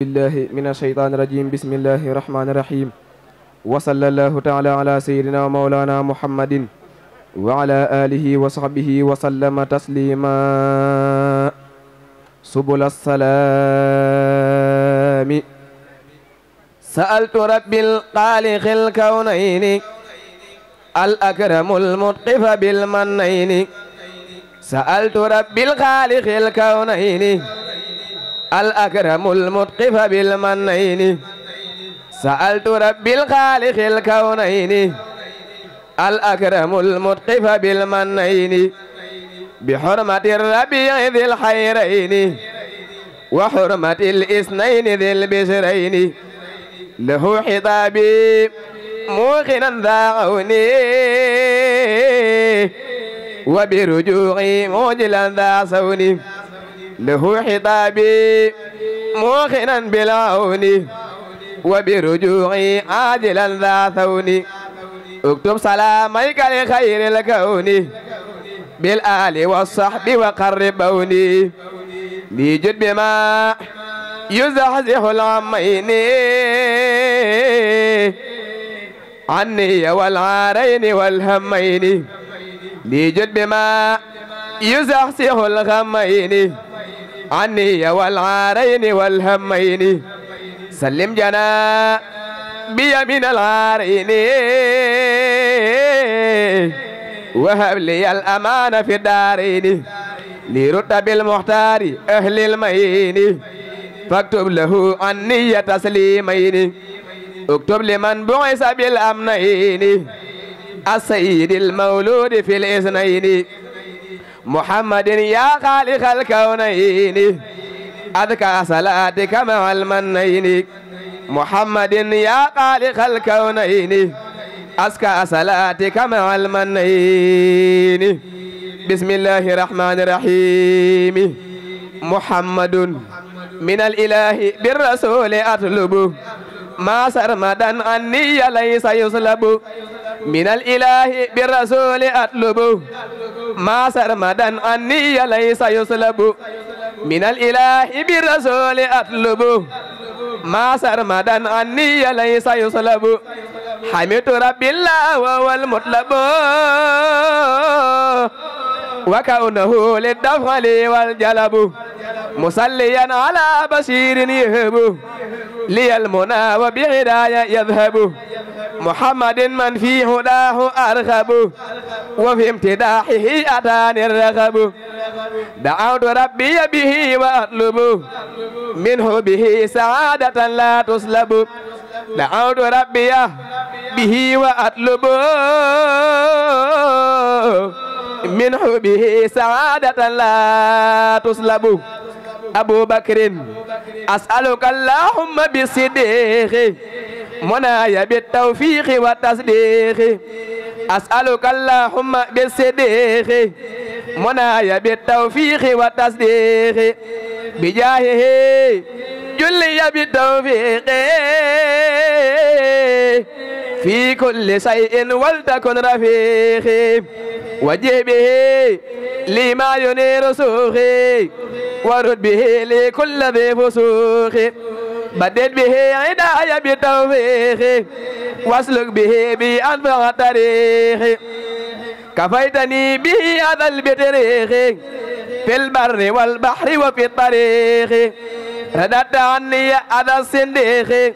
بالله من الشيطان الرجيم بسم الله الرحمن الرحيم وصلى الله تعالى على سيدنا ومولانا محمد وعلى آله وصحبه وسلم تسليما سبل السلام سألت رب الخالق الكونين الأكرم المطقف بالمنين سألت رب الخالق الكونين الأكرم المطقف بالمنين سألت رب الخالق الكونين الأكرم المطقف بالمنين بحرمة الربيع ذي الخيرين وحرمة الاثنين ذي البشرين له خطابي موقنا ذا عوني وبرجوعي موجلا ذا صوني له خطابي موقنا بالعون وبرجوعي عاجلا ذا ثون اكتب سلاميك لخير الكون بالآل والصحب وقربوني ليجد بما يزحزح العمين عني والعارين والهمين ليجد بما يزحزح الغمين عني والعارين والهمين سلم جنا بي من العارين وهب لي الأمان في الدارين لرتب المختار أهل المين فاكتب له عني تسليمين اكتب لمن بعث بالأمنين السيد المولود في الإثنين محمد يا خالق الكونين أذكى صلاتك مع المنين محمد يا خالق الكونين أزكى صلاتك مع المنين بسم الله الرحمن الرحيم محمد من الإله بالرسول أطلب ما سرمدا عني ليس يصلب من الإله بالرسول أطلب ما سرمدا عني ليس يصلب من الإله بالرسول أطلب ما سرمدا عني ليس يصلب حمدت رب الله وهو المطلب وكونه للدفع لي والجلب مصليا على بشير يهب لي المنى وبهداية يذهب محمد من في هداه أرغب وفي امتداحه أتاني الرغب دعوت ربي به وأطلب منه به سعادة لا تسلب دعوت ربي به وأطلب منه به سعادة لا تسلب أبو بكر أسألك اللهم بالصديق منايا بالتوفيق والتصديق أسألك اللهم بالصديق منايا بالتوفيق والتصديق بجاهه جلي بالتوفيق في كل شيء ولتكن رفيقي وجه به لما ينير سوخي ورد به لكل ذي فسوخ بدد به عدايا بالتوفيق واسلك به بأنفع الطريق كفيتني به هذا البطريق في البر والبحر وفي الطريق رددت عني هذا الصنديق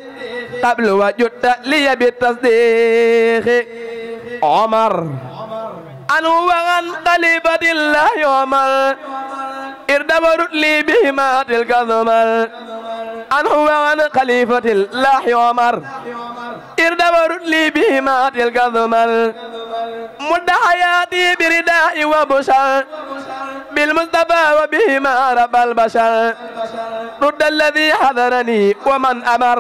قبل وجدت لي بالتصديق عمر عنه وعن خليفة الله عمر اردبرت لي بهما تلك الثمر عنه وعن خليفة الله عمر اردبرت لي بهما تلك الثمر مد حياتي برداء وبشر بالمصطفى وبهما رب البشر رد الذي حذرني ومن أمر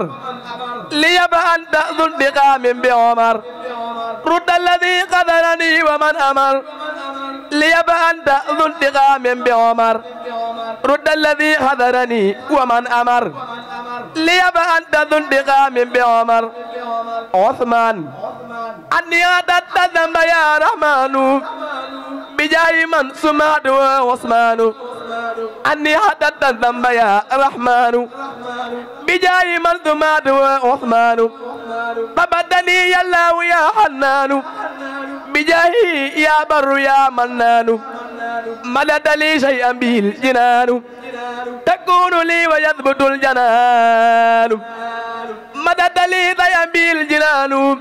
ليبقى أنت ذو انتقام بعمر رد الذي قدرني ومن أمر ليبقى أنت ذو انتقام بعمر رد الذي حذرني ومن أمر ليبقى أنت ذو انتقام بعمر عثمان أني أتت الذنب يا رحمن بجاه من سمعت عثمان أني حدثت الذنب يا رحمن بجاه من ثمات وعثمان فبدني يا الله يا حنان بجاهي يا بر يا منان مدد لي شيئا به الجنان تكون لي ويثبت الجنان مدد لي شيئا به الجنان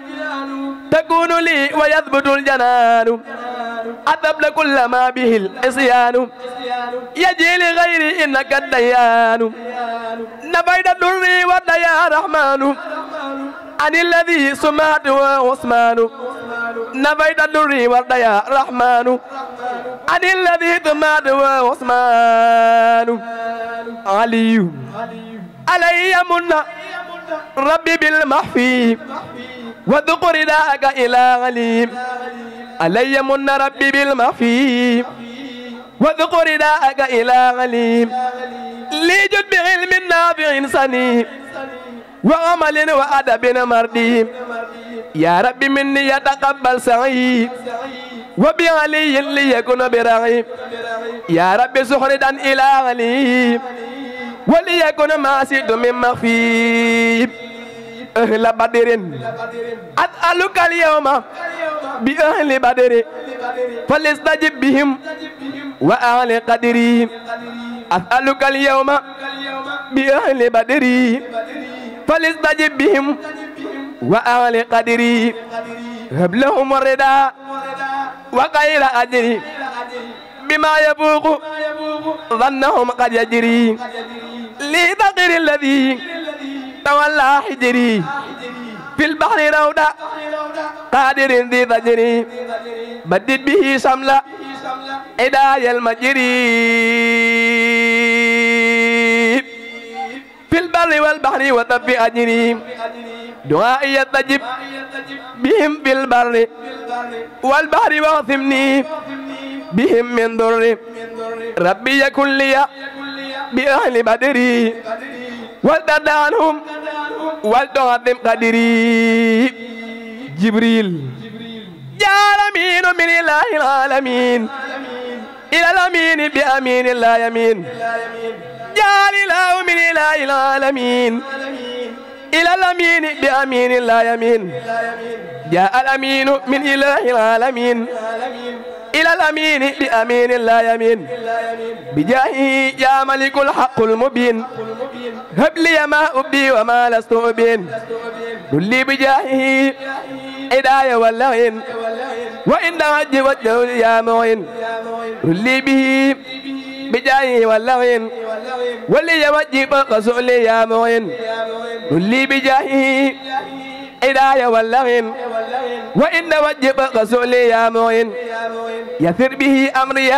تكون لي ويثبت الجنان أذبل كل ما به العصيان يجي لغيري إنك الديان نفيت الضر ود يا رحمن عن الذي سمعت وعثمان نفيت الضر ود يا رحمن عن الذي سمعت وعثمان علي علي من ربي بالمحفي وذكر داك إلى غليم علي من ربي بالمخفي وذكر داك إلى غليم ليجد بعلم نافع سني وعمل وأدب مردي يا ربي مني يتقبل سعي وبعلي ليكن برغي يا ربي سخردا إلى غليم وليكن ما سيد من مخفي أهل بدر أسألك اليوم بأهل بدر فليستجب بهم وأهل قدري أسألك اليوم بأهل بدر فليستجب بهم وأهل قدري هب لهم الرضا وغير أجري بما يفوق ظنهم قد يجري لذكر الذي تولى حجري في البحر روضة قادر ذي ذجري بدد به شمل إداي المجري في البر والبحر وتف أجري دعائي يستجب بهم في البر والبحر واعصمني بهم من ضر ربي يكن لي بأهل بدري والتد عنهم والتعظم قدري جبريل يا الأمين من إله العالمين إلى الأمين بأمين الله يمين يا الإله من إله العالمين إلى الأمين بأمين الله يمين جاء الأمين من إله العالمين إلى الأمين بأمين الله يمين بجاهه يا ملك الحق المبين هب لي ما أبدي وما لست أبين دلي بجاهه إداية واللعين وإن وجه وجهه يا معين دلي به بجاهه واللعين ولي وجه فقصوا لي يا معين دلي بجاهه إداية واللعين وإن وجه فقصوا لي يا معين يثر به أمري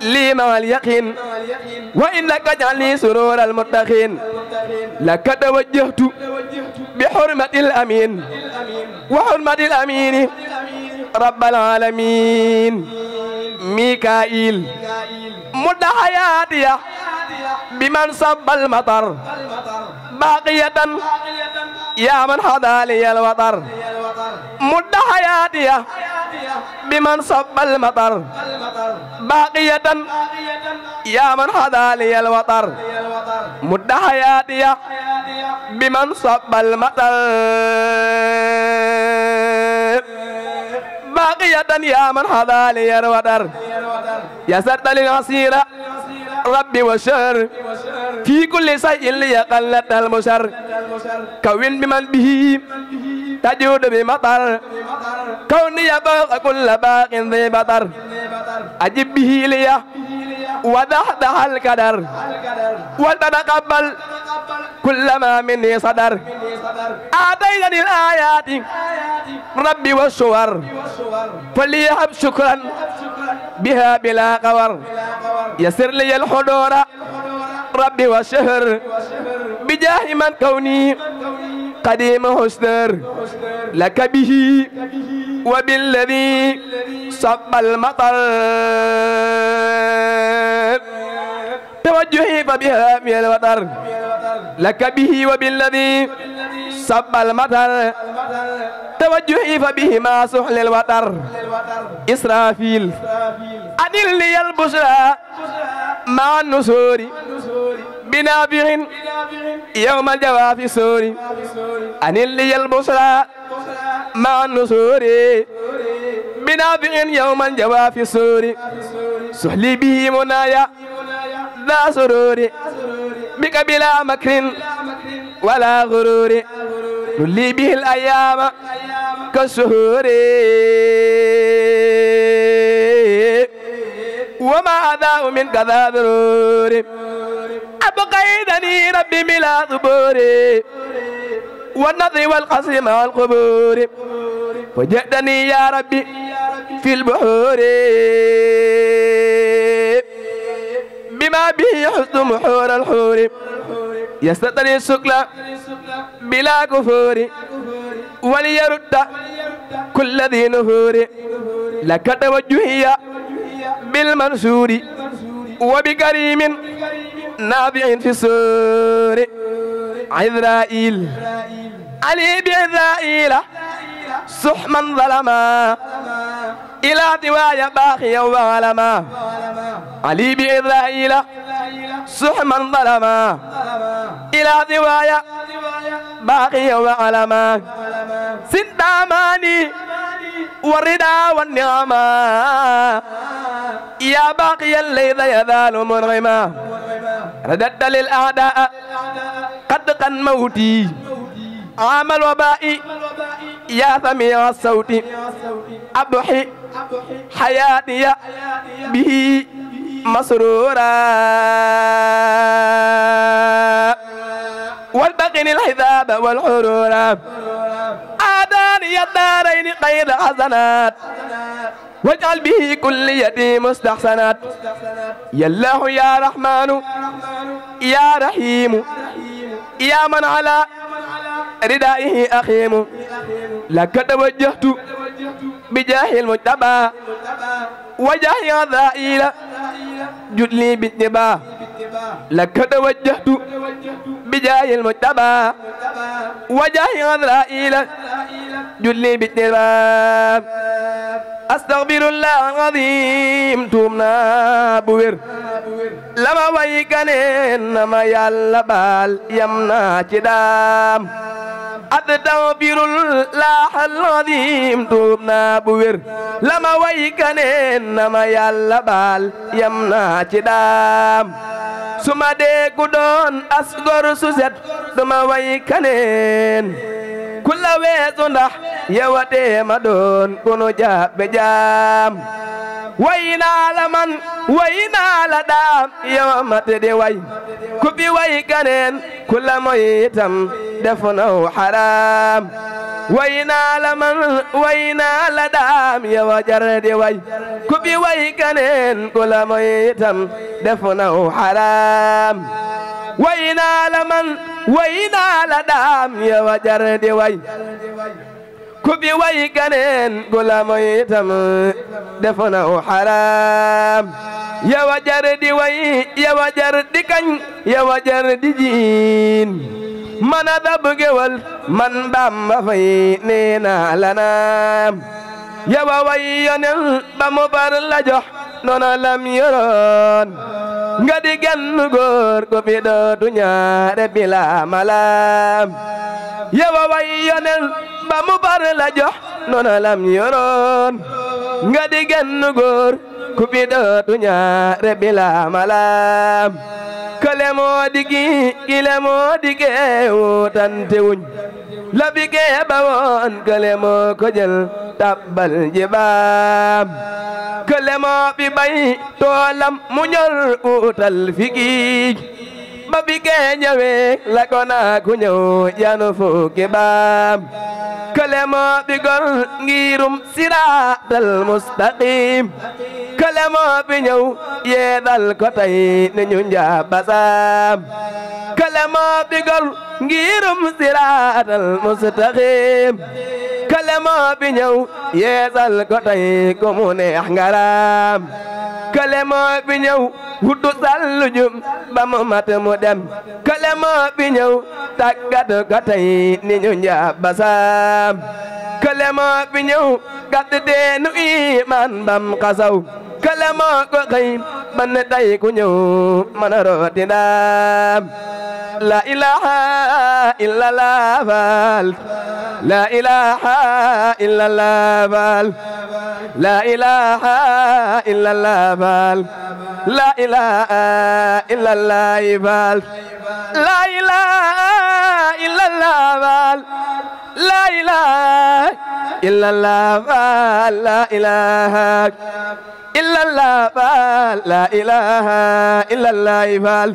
لي مع اليقين وإنك اجعل سرور المتقين لك توجهت بحرمة الأمين وحرمة الأمين رب العالمين ميكائيل مد حياتي بمن صب المطر باقية يا من حضى لي الوطر مد حياتي بمن صب المطر باقية يا من حضى لي الوطر مد حياتي بمن صب المطر باقية يا من حضى لي الوطر يسرت للعصير ربي وشر في كل شيء ليقلت المشر كون بمن به تجود بمطر كوني يبغى كل باق ذي بطر أجب به لي ودحدح القدر وتتقبل كل ما مني صدر آتيتني الآيات ربي والصور فليهب شكرا بها بلا قور يسر لي الحضور ربي والشهر بجاه من كوني قديم حسنر لك به وبالذي صب المطر توجهي فبها من الوتر لك به وبالذي صب المطر توجهي فبهما سحل الوتر إسرافيل أدل لي البشرى مع النسور بنابع يوم الجواف سوري أن لي البصرى مع النسور بنابع يوم الجواف سوري سهلي به منايا ذا سرور بك بلا مكر ولا غرور نلي به الأيام كالشهور وما أداه من كذا ضرور أبقيتني ربي بلا ظبور والنظر والقصر مع القبور وجدني يا ربي في البحور بما به حسن محور الحور يستطري السكل بلا كفور وليرد كل ذي نفور لك توجهي بالمنشور وبكريم نافع في السور عذرائيل علي بعذرائيل سحما ظلما إلى دوايا باخيا وعلما علي بعذرائيل سحما ظلما إلى دوايا باخيا وعلما سنداماني والرضا والنعمة يا باقي الليل يزال منغما رددت للأعداء قد موتي عام الوباء يا سميع الصوت أضحي حياتي به مسرورا والبقين الحساب والحرورا آداني الدارين قيد حسنات واجعل به كل يتيم مستحسنات يا الله يا رحمن يا رحيم يا من على ردائه أخيم لك توجهت بجاه المجتبى وجاه عذائيل جدلي بالتبا لك توجهت بجاه المجتبى وجاه عذائيل جدلي بالتبا أستغفر الله العظيم تومنا بوير لما ويكنين نما يالا بال يمنا جدام أستغفر الله العظيم تومنا بوير لما ويكنين نما يالا بال يمنا جدام سما دي كدون أسغر سوزت دما ويكنين كل ويزنح يواتي مدون كنو جاب بجام وينا لمن وينا لدام يوم تدي وي كبي وي كنين كل ميتم دفنه حرام وينا لمن وينا لدام يوجر دي وي كبي وي كنين كل ميتم دفنه حرام وينا لمن وينا لدام يوجر دي وي كبي وي كنين كل ميتم دفنه حرام يا وجر دي وي يا وجر دي كن يا وجر دي جين من دب جول من بام في نينا لنا يا وي ينل بمبر لجح نونا لم يرون غدي جن غور كبي دو دنيا ربلا ملام يا وي ينل بمبر لجح نونا لم يرون غدي جن غور كبي دو دنيا ربلا ملام كلمو ديكي كلمو ديكي وتنتون لبيكي باون كلمو كجل تبال جبام كلمو بباي تولم منير وتل فيكي babike nyawe lakona kunyo yanu fuke bam kalemo bigol ngirum siratal mustaqim kalemo binyaw yedal kotay ne ñu njabasam kalemo bigol ngirum siratal mustaqim kalemo binyaw yedal kotay ko mu neex ngaram kalemo binyaw wudu salujum bam mat mu dem kalemo binyaw tagat kotay ne ñu njabasam kalemo binyaw gadde nu iman bam kasaw kalemo ko kay ba ne tey ku ñëw mën a rooti ndaam la ilaha illallah faal la ilaha illallah faal la ilaha illallah faal la ilaha illallah faal la ilaha illallah faal la ilaha illallah faal la ilaha illallah faal la ilaha illallah faal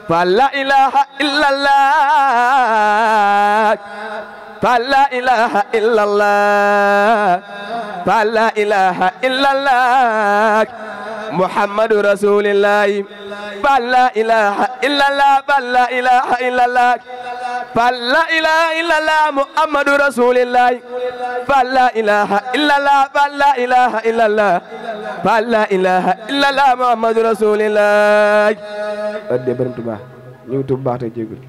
faal la ilaha illallah faal la ilaha illallah faal la ilaha illallah muhammadu rasulillah faal la ilaha illallah faal la ilaha illallah faal la ilaha illallah muhammadu rasulillah faal la ilaha illallah faal la ilaha illallah faal la ilaha illallah muhammadu rasulillah adde borom Tuubaa ñu ngi tuub baax te jéggul